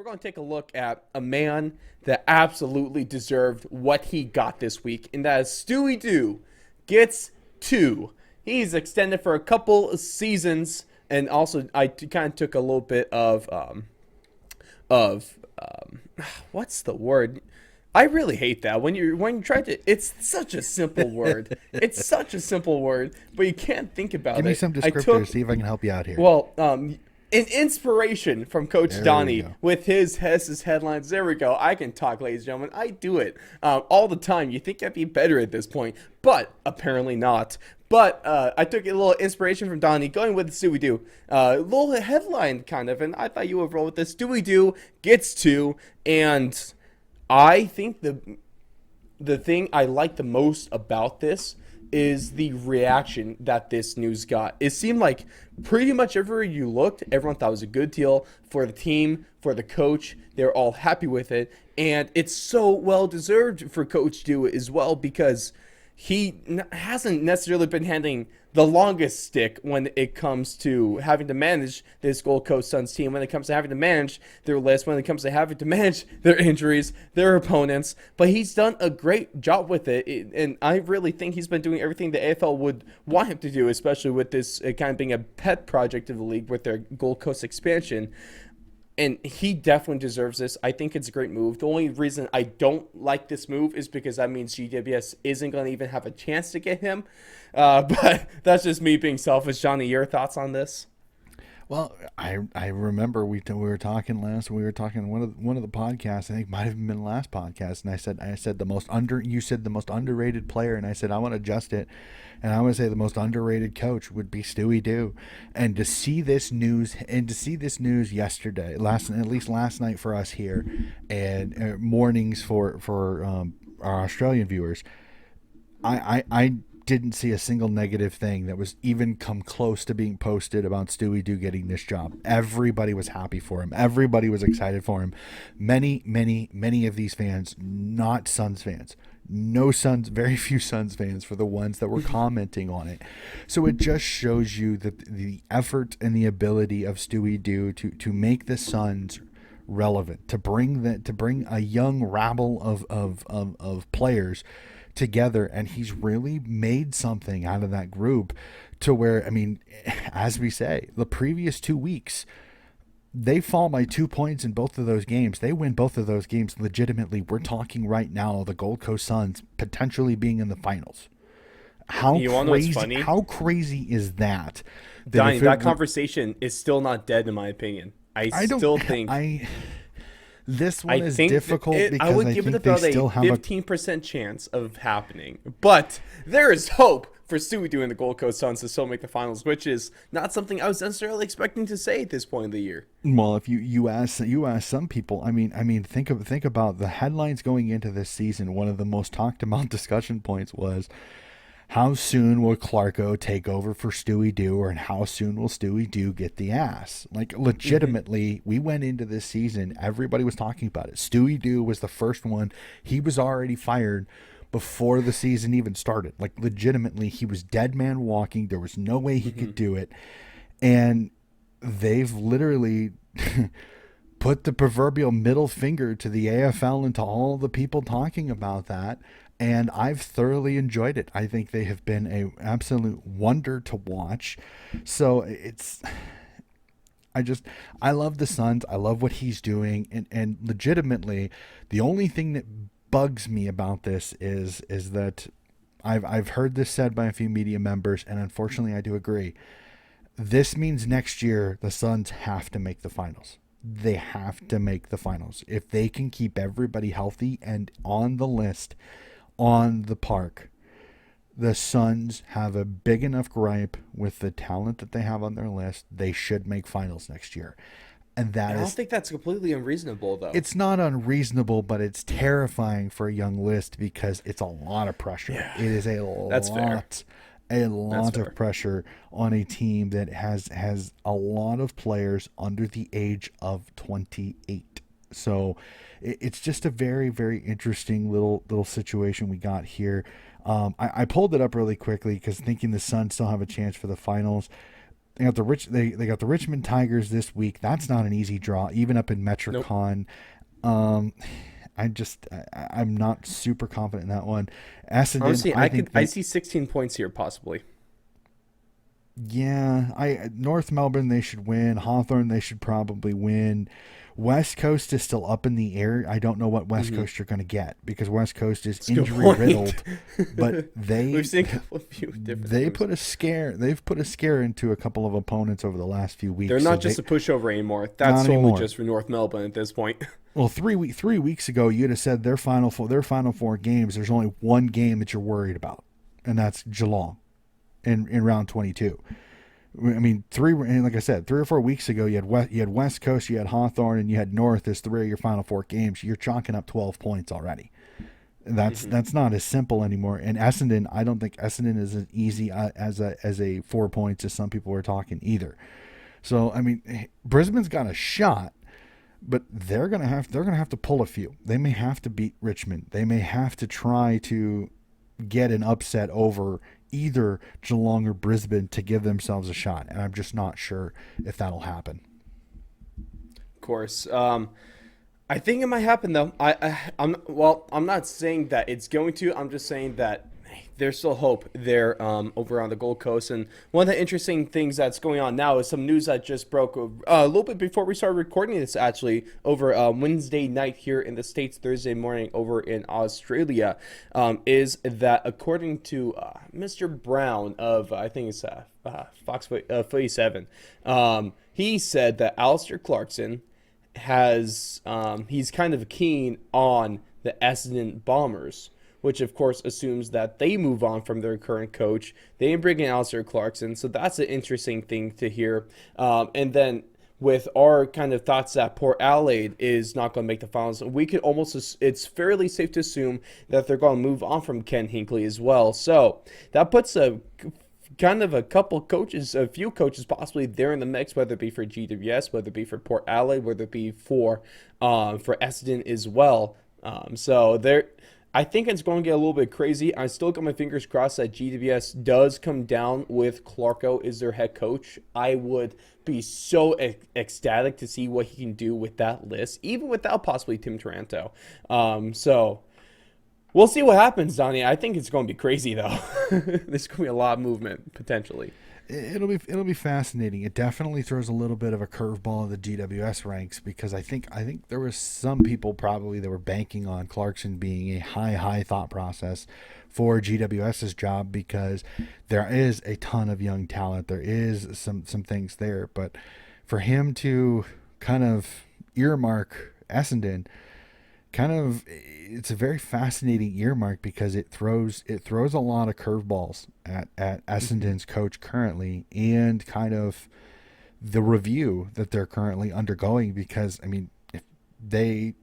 we're going to take a look at a man that absolutely deserved what he got this week, and that is Stewie Doo gets two. He's extended for a couple of seasons, and also I kind of took a little bit of what's the word? I really hate that when you try to. It's such a simple word. It's such a simple word, but you can't think about Give it. me some descriptors, see if I can help you out here. Well, an inspiration from Coach There we Donnie go. with his headlines. There we go. I can talk, ladies and gentlemen. I do it all the time. You think I'd be better at this point, but apparently not. But I took a little inspiration from Donnie, going with Stewie Doo. Little headline kind of, and I thought you would roll with this. Stewie Doo gets two, and I think the thing I like the most about this is the reaction that this news got. It seemed like pretty much everywhere you looked, everyone thought it was a good deal for the team, for the coach. They're all happy with it. And it's so well deserved for Coach Doo as well, because he hasn't necessarily been handling the longest stick when it comes to having to manage this Gold Coast Suns team, when it comes to having to manage their list, when it comes to having to manage their injuries, their opponents. But he's done a great job with it, and I really think he's been doing everything the AFL would want him to do, especially with this kind of being a pet project of the league with their Gold Coast expansion. And he definitely deserves this. I think it's a great move. The only reason I don't like this move is because that means GWS isn't going to even have a chance to get him. But that's just me being selfish. Johnny, your thoughts on this? Well, I remember we were talking one of the podcasts. I think might have been the last podcast, and I said you said the most underrated player, and I said I want to adjust it, and I want to say the most underrated coach would be Stewie Doo, and to see this news yesterday, at least last night for us here, and mornings for our Australian viewers, I didn't see a single negative thing that was even come close to being posted about Stewie Doo getting this job. Everybody was happy for him. Everybody was excited for him. Many of these fans, not Suns fans. No Suns, very few Suns fans for the ones that were commenting on it. So it just shows you that the effort and the ability of Stewie Doo to make the Suns relevant, to bring a young rabble of players together, and he's really made something out of that group to where, I mean, as we say, the previous 2 weeks, they fall by 2 points in both of those games. They win both of those games legitimately. We're talking right now the Gold Coast Suns potentially being in the finals. You want to know what's funny? How crazy is that? Donnie, that conversation is still not dead, in my opinion. I still think this one is difficult because I would give it about a 15% chance of happening. But there is hope for Stewie doing the Gold Coast Suns to still make the finals, which is not something I was necessarily expecting to say at this point in the year. Well, if you ask some people, I mean, think about the headlines going into this season. One of the most talked about discussion points was, how soon will Clarko take over for Stewie Doo, or how soon will Stewie Doo get the ass? Like, legitimately, we went into this season, everybody was talking about it. Stewie Doo was the first one. He was already fired before the season even started. Like, legitimately, he was dead man walking. There was no way he could do it. And they've literally put the proverbial middle finger to the AFL and to all the people talking about that. And I've thoroughly enjoyed it. I think they have been an absolute wonder to watch. So I love the Suns. I love what he's doing. And legitimately, the only thing that bugs me about this is that I've heard this said by a few media members, and unfortunately I do agree. This means next year the Suns have to make the finals. They have to make the finals. If they can keep everybody healthy and on the list, on the park, the Suns have a big enough gripe with the talent that they have on their list. They should make finals next year. And I don't think that's completely unreasonable, though. It's not unreasonable, but it's terrifying for a young list because it's a lot of pressure. Yeah, it is a lot of pressure on a team that has a lot of players under the age of 28. So it's just a very, very interesting little situation we got here. I pulled it up really quickly because thinking the Suns still have a chance for the finals. They got the Richmond Tigers this week. That's not an easy draw, even up in Nope. Metricon. Um, I'm not super confident in that one. Essendon, Honestly, I think I they see 16 points here possibly. yeah, I North Melbourne they should win. Hawthorn they should probably win. West Coast is still up in the air. I don't know what West Mm-hmm. Coast you're going to get because West Coast is That's a good injury point. riddled, but We've seen a few different they things. put a scare. They've put a scare into a couple of opponents over the last few They're weeks. So not they just a pushover anymore. That's not solely anymore. just for North Melbourne at this point. Well, 3 weeks ago, you'd have said their final four games. There's only one game that you're worried about, and that's Geelong, in round 22. I mean, like I said, 3 or 4 weeks ago, you had West Coast, you had Hawthorn, and you had North as three of your final four games. You're chalking up 12 points already. Mm-hmm. That's not as simple anymore. And Essendon, I don't think Essendon is as easy as a 4 points as some people were talking either. So I mean, Brisbane's got a shot, but they're gonna have to pull a few. They may have to beat Richmond. They may have to try to get an upset over either Geelong or Brisbane to give themselves a shot. And I'm just not sure if that'll happen. Of course. I think it might happen though. I'm not saying that it's going to. I'm just saying that there's still hope there over on the Gold Coast. And one of the interesting things that's going on now is some news that just broke a little bit before we started recording this, actually, over Wednesday night here in the States, Thursday morning over in Australia, is that according to Mr. Brown of, I think it's Fox Footy 7, he said that Alistair Clarkson he's kind of keen on the Essendon Bombers, which of course assumes that they move on from their current coach. They bring in Alistair Clarkson, so that's an interesting thing to hear. And then with our kind of thoughts that Port Adelaide is not going to make the finals, we could almost, it's fairly safe to assume that they're going to move on from Ken Hinkley as well. So that puts a kind of a couple coaches, a few coaches possibly there in the mix, whether it be for GWS, whether it be for Port Adelaide, whether it be for Essendon as well. So there, I think it's going to get a little bit crazy. I still got my fingers crossed that GWS does come down with Clarko as their head coach. I would be so ecstatic to see what he can do with that list, even without possibly Tim Taranto. So we'll see what happens, Donnie. I think it's going to be crazy though. There's going to be a lot of movement potentially. It'll be fascinating. It definitely throws a little bit of a curveball in the GWS ranks because I think there was some people probably that were banking on Clarkson being a high thought process for GWS's job because there is a ton of young talent. There is some things there, but for him to kind of earmark Essendon kind of it's a very fascinating earmark because it throws a lot of curveballs at Mm-hmm. Essendon's coach currently and kind of the review that they're currently undergoing because I mean if they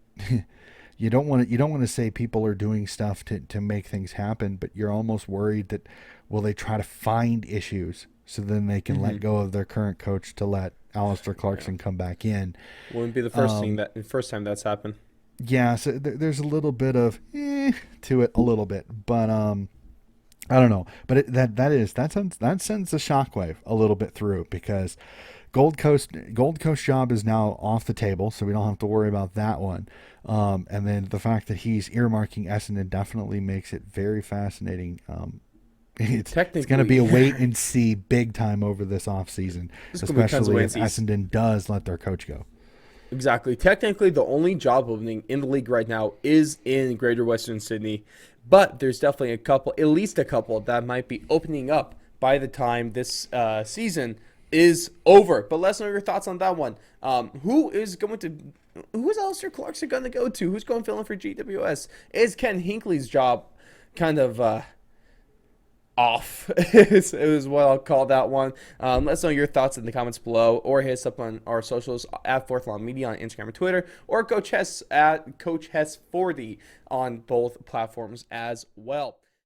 you don't want to say people are doing stuff to make things happen but you're almost worried that will they try to find issues so then they can Mm-hmm. let go of their current coach to let Alistair Yeah, Clarkson come back in. wouldn't be the Um, first time that's happened. yeah, so there's a little bit of to it, a little bit, but I don't know. But that sends the shockwave a little bit through because Gold Coast job is now off the table, so we don't have to worry about that one. And then the fact that he's earmarking Essendon definitely makes it very fascinating. It's going to be Technically, a wait and see big time over this offseason, this is going to be especially if consequences. Essendon does let their coach go. Exactly. Technically, the only job opening in the league right now is in Greater Western Sydney, but there's definitely a couple, at least a couple, that might be opening up by the time this season is over. But let's know your thoughts on that one. Who is Alistair Clarkson going to go to? Who's going to fill in for GWS? Is Ken Hinkley's job kind of off is what I'll call that one. Let us know your thoughts in the comments below or hit us up on our socials at Fourth Lawn Media on Instagram and Twitter or Coach Hess at Coach Hess 40 on both platforms as well.